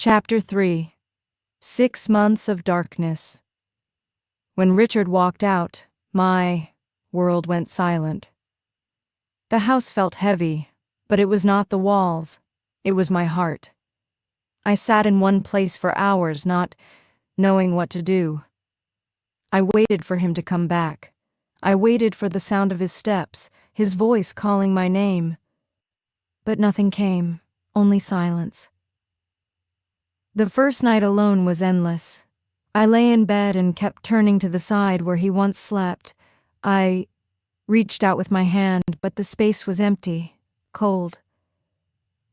Chapter 3. 6 Months of Darkness. When Richard walked out, my world went silent. The house felt heavy, but it was not the walls, it was my heart. I sat in one place for hours, not knowing what to do. I waited for him to come back. I waited for the sound of his steps, his voice calling my name. But nothing came, only silence. The first night alone was endless. I lay in bed and kept turning to the side where he once slept. I reached out with my hand, but the space was empty, cold.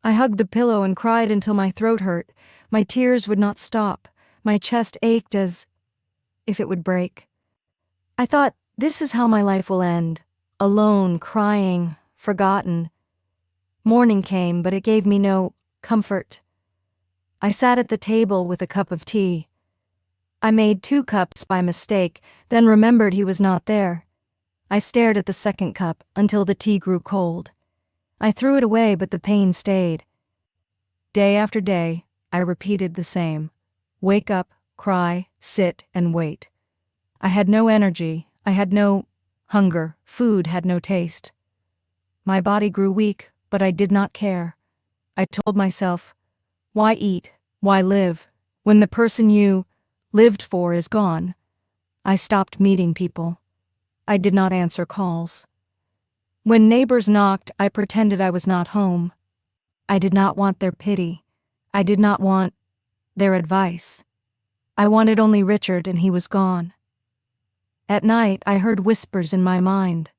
I hugged the pillow and cried until my throat hurt. My tears would not stop. My chest ached as if it would break. I thought, this is how my life will end. Alone, crying, forgotten. Morning came, but it gave me no comfort. I sat at the table with a cup of tea. I made 2 cups by mistake, then remembered he was not there. I stared at the second cup until the tea grew cold. I threw it away, but the pain stayed. Day after day, I repeated the same. Wake up, cry, sit, and wait. I had no energy. I had no hunger. Food had no taste. My body grew weak, but I did not care. I told myself, why eat? Why live? When the person you lived for is gone. I stopped meeting people. I did not answer calls. When neighbors knocked, I pretended I was not home. I did not want their pity. I did not want their advice. I wanted only Richard, and he was gone. At night, I heard whispers in my mind.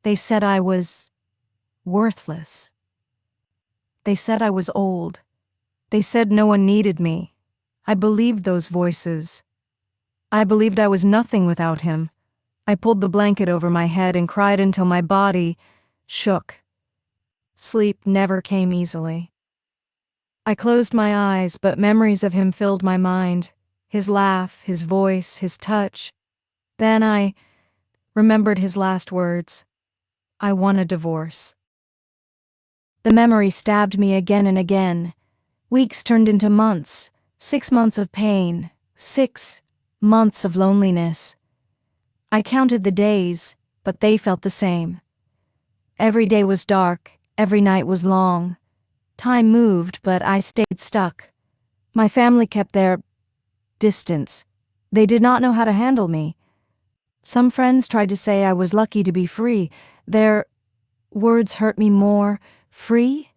They said I was worthless. They said I was old. They said no one needed me. I believed those voices. I believed I was nothing without him. I pulled the blanket over my head and cried until my body shook. Sleep never came easily. I closed my eyes, but memories of him filled my mind. His laugh, his voice, his touch. Then I remembered his last words. I want a divorce. The memory stabbed me again and again. Weeks turned into months, 6 months of pain, 6 months of loneliness. I counted the days, but they felt the same. Every day was dark, every night was long. Time moved, but I stayed stuck. My family kept their distance. They did not know how to handle me. Some friends tried to say I was lucky to be free. Their words hurt me more. Free?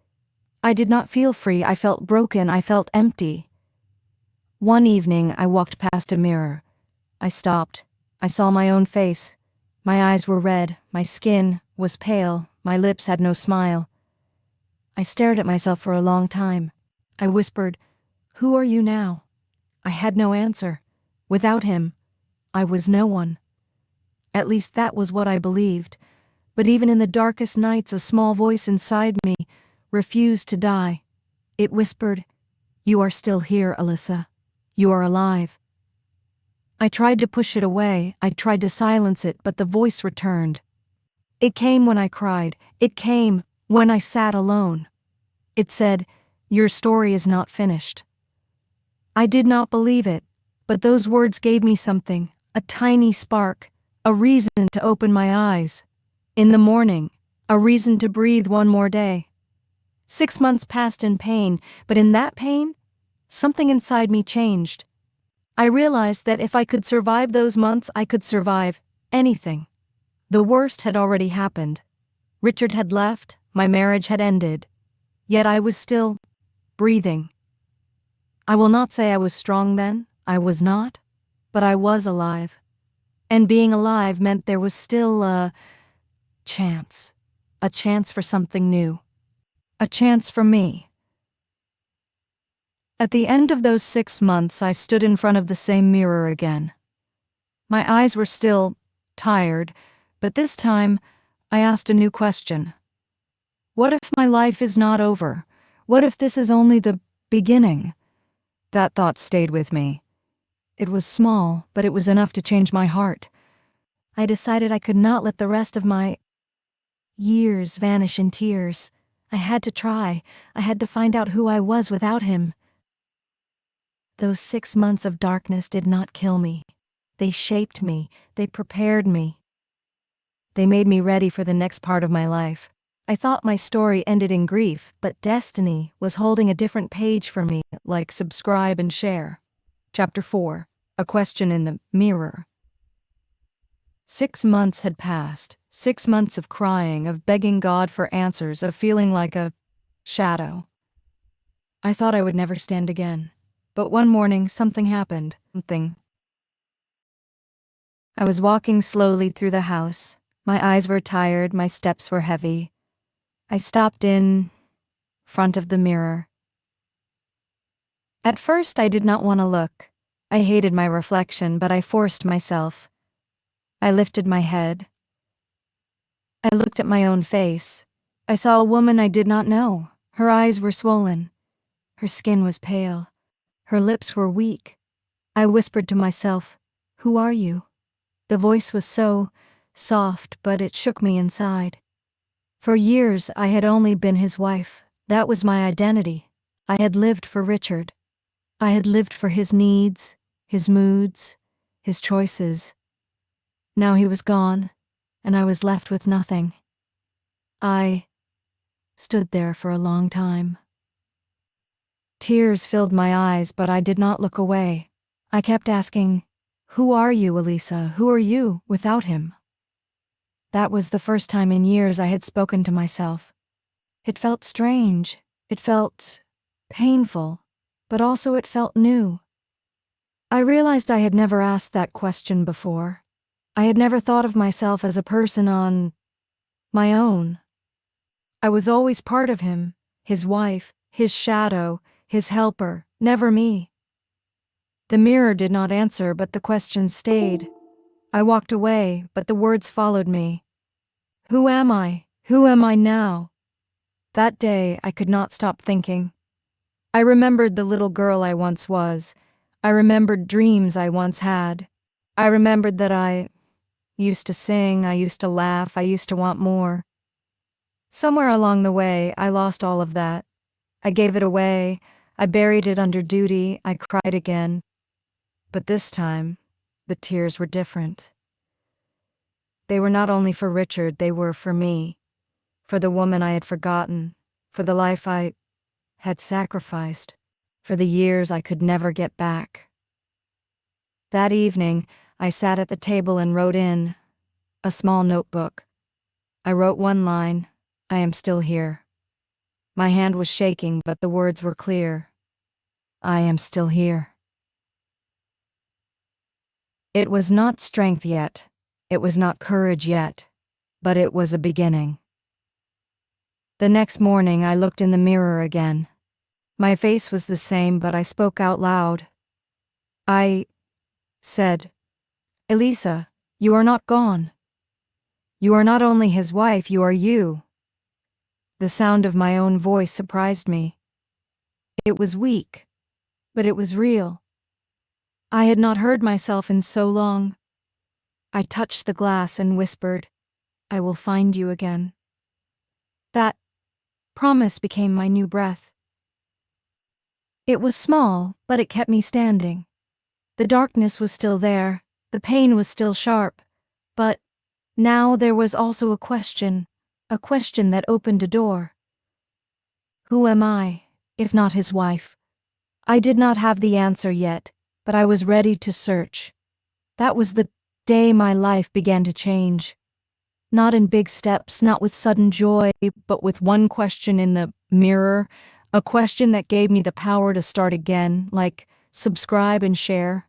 I did not feel free. I felt broken. I felt empty. One evening, I walked past a mirror. I stopped. I saw my own face. My eyes were red. My skin was pale. My lips had no smile. I stared at myself for a long time. I whispered, "Who are you now?" I had no answer. Without him, I was no one. At least that was what I believed. But even in the darkest nights, a small voice inside me refused to die. It whispered, "You are still here, Alyssa. You are alive." I tried to push it away. I tried to silence it, but the voice returned. It came when I cried. It came when I sat alone. It said, "Your story is not finished." I did not believe it, but those words gave me something, a tiny spark, a reason to open my eyes. In the morning, a reason to breathe one more day. 6 months passed in pain, but in that pain, something inside me changed. I realized that if I could survive those months, I could survive anything. The worst had already happened. Richard had left, my marriage had ended. Yet I was still breathing. I will not say I was strong then, I was not, but I was alive. And being alive meant there was still a chance for something new. A chance for me. At the end of those 6 months, I stood in front of the same mirror again. My eyes were still tired, but this time I asked a new question. What if my life is not over? What if this is only the beginning? That thought stayed with me. It was small, but it was enough to change my heart. I decided I could not let the rest of my years vanish in tears. I had to try. I had to find out who I was without him. Those 6 months of darkness did not kill me. They shaped me, they prepared me. They made me ready for the next part of my life. I thought my story ended in grief, but destiny was holding a different page for me, like subscribe and share. Chapter 4. A question in the mirror. 6 months had passed. 6 months of crying, of begging God for answers, of feeling like a shadow. I thought I would never stand again. But one morning, something happened. I was walking slowly through the house. My eyes were tired, my steps were heavy. I stopped in front of the mirror. At first, I did not want to look. I hated my reflection, but I forced myself. I lifted my head. I looked at my own face. I saw a woman I did not know. Her eyes were swollen. Her skin was pale. Her lips were weak. I whispered to myself, "Who are you?" The voice was so soft, but it shook me inside. For years, I had only been his wife. That was my identity. I had lived for Richard. I had lived for his needs, his moods, his choices. Now he was gone, and I was left with nothing. I stood there for a long time. Tears filled my eyes, but I did not look away. I kept asking, "Who are you, Elisa? Who are you without him?" That was the first time in years I had spoken to myself. It felt strange. It felt painful, but also it felt new. I realized I had never asked that question before. I had never thought of myself as a person on my own. I was always part of him, his wife, his shadow, his helper, never me. The mirror did not answer, but the question stayed. I walked away, but the words followed me. Who am I? Who am I now? That day, I could not stop thinking. I remembered the little girl I once was. I remembered dreams I once had. I remembered that I used to sing, I used to laugh, I used to want more. Somewhere along the way, I lost all of that. I gave it away, I buried it under duty, I cried again. But this time, the tears were different. They were not only for Richard, they were for me, for the woman I had forgotten, for the life I had sacrificed, for the years I could never get back. That evening, I sat at the table and wrote in a small notebook. I wrote one line, "I am still here." My hand was shaking, but the words were clear. I am still here. It was not strength yet. It was not courage yet. But it was a beginning. The next morning, I looked in the mirror again. My face was the same, but I spoke out loud. I said, "Elisa, you are not gone. You are not only his wife, you are you." The sound of my own voice surprised me. It was weak, but it was real. I had not heard myself in so long. I touched the glass and whispered, "I will find you again." That promise became my new breath. It was small, but it kept me standing. The darkness was still there, the pain was still sharp, but now there was also a question that opened a door. Who am I, if not his wife? I did not have the answer yet, but I was ready to search. That was the day my life began to change. Not in big steps, not with sudden joy, but with one question in the mirror, a question that gave me the power to start again, like subscribe and share.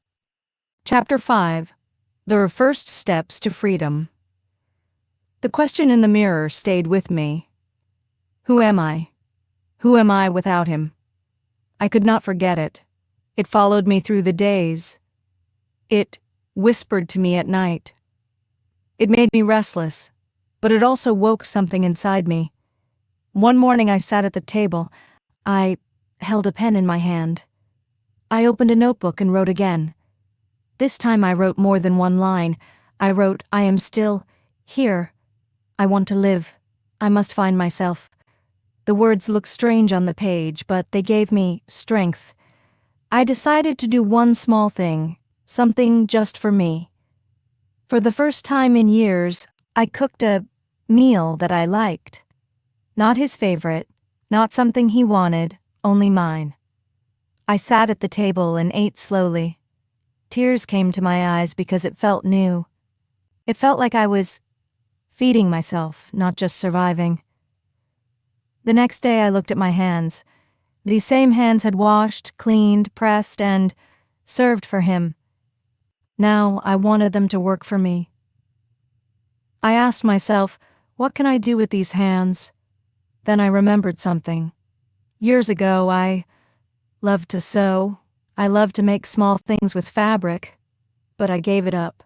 Chapter 5. The First Steps to Freedom. The question in the mirror stayed with me. Who am I? Who am I without him? I could not forget it. It followed me through the days. It whispered to me at night. It made me restless, but it also woke something inside me. One morning I sat at the table. I held a pen in my hand. I opened a notebook and wrote again. This time I wrote more than one line. I wrote, "I am still here. I want to live. I must find myself." The words looked strange on the page, but they gave me strength. I decided to do one small thing, something just for me. For the first time in years, I cooked a meal that I liked. Not his favorite, not something he wanted, only mine. I sat at the table and ate slowly. Tears came to my eyes because it felt new. It felt like I was feeding myself, not just surviving. The next day I looked at my hands. These same hands had washed, cleaned, pressed, and served for him. Now I wanted them to work for me. I asked myself, what can I do with these hands? Then I remembered something. Years ago, I loved to sew. I loved to make small things with fabric, but I gave it up.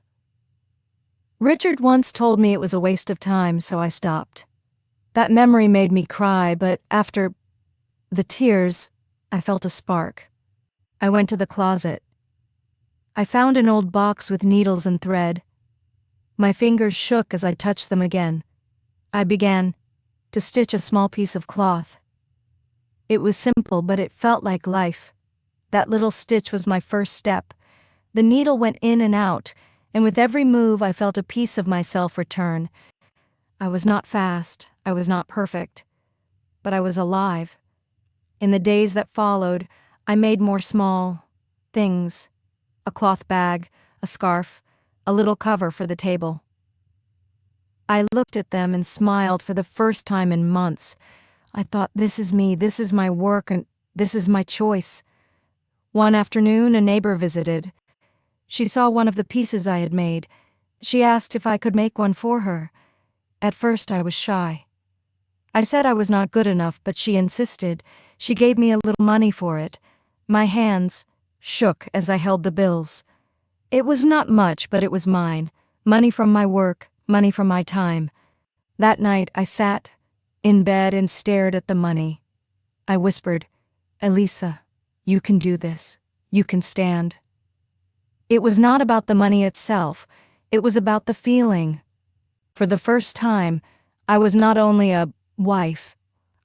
Richard once told me it was a waste of time, so I stopped. That memory made me cry, but after the tears, I felt a spark. I went to the closet. I found an old box with needles and thread. My fingers shook as I touched them again. I began to stitch a small piece of cloth. It was simple, but it felt like life. That little stitch was my first step. The needle went in and out, and with every move I felt a piece of myself return. I was not fast, I was not perfect, but I was alive. In the days that followed, I made more small things. A cloth bag, a scarf, a little cover for the table. I looked at them and smiled for the first time in months. I thought, this is me, this is my work, and this is my choice. One afternoon, a neighbor visited. She saw one of the pieces I had made. She asked if I could make one for her. At first, I was shy. I said I was not good enough, but she insisted. She gave me a little money for it. My hands shook as I held the bills. It was not much, but it was mine. Money from my work, money from my time. That night, I sat in bed and stared at the money. I whispered, Elisa, you can do this. You can stand. It was not about the money itself. It was about the feeling. For the first time, I was not only a wife.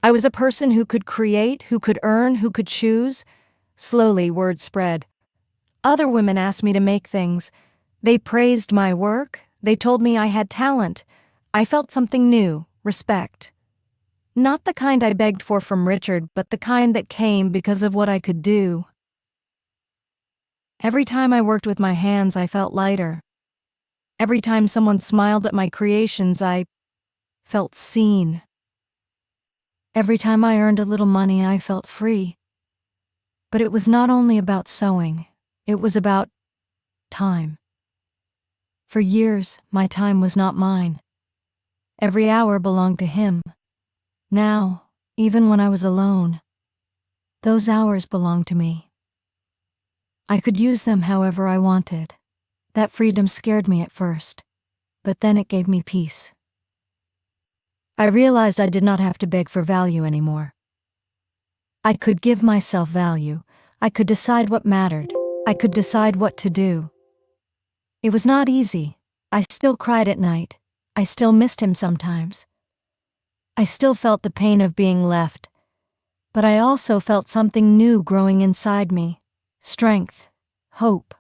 I was a person who could create, who could earn, who could choose. Slowly, word spread. Other women asked me to make things. They praised my work. They told me I had talent. I felt something new, respect. Not the kind I begged for from Richard, but the kind that came because of what I could do. Every time I worked with my hands, I felt lighter. Every time someone smiled at my creations, I felt seen. Every time I earned a little money, I felt free. But it was not only about sewing. It was about time. For years, my time was not mine. Every hour belonged to him. Now, even when I was alone, those hours belonged to me. I could use them however I wanted. That freedom scared me at first, but then it gave me peace. I realized I did not have to beg for value anymore. I could give myself value. I could decide what mattered. I could decide what to do. It was not easy. I still cried at night. I still missed him sometimes. I still felt the pain of being left. But I also felt something new growing inside me. Strength, hope.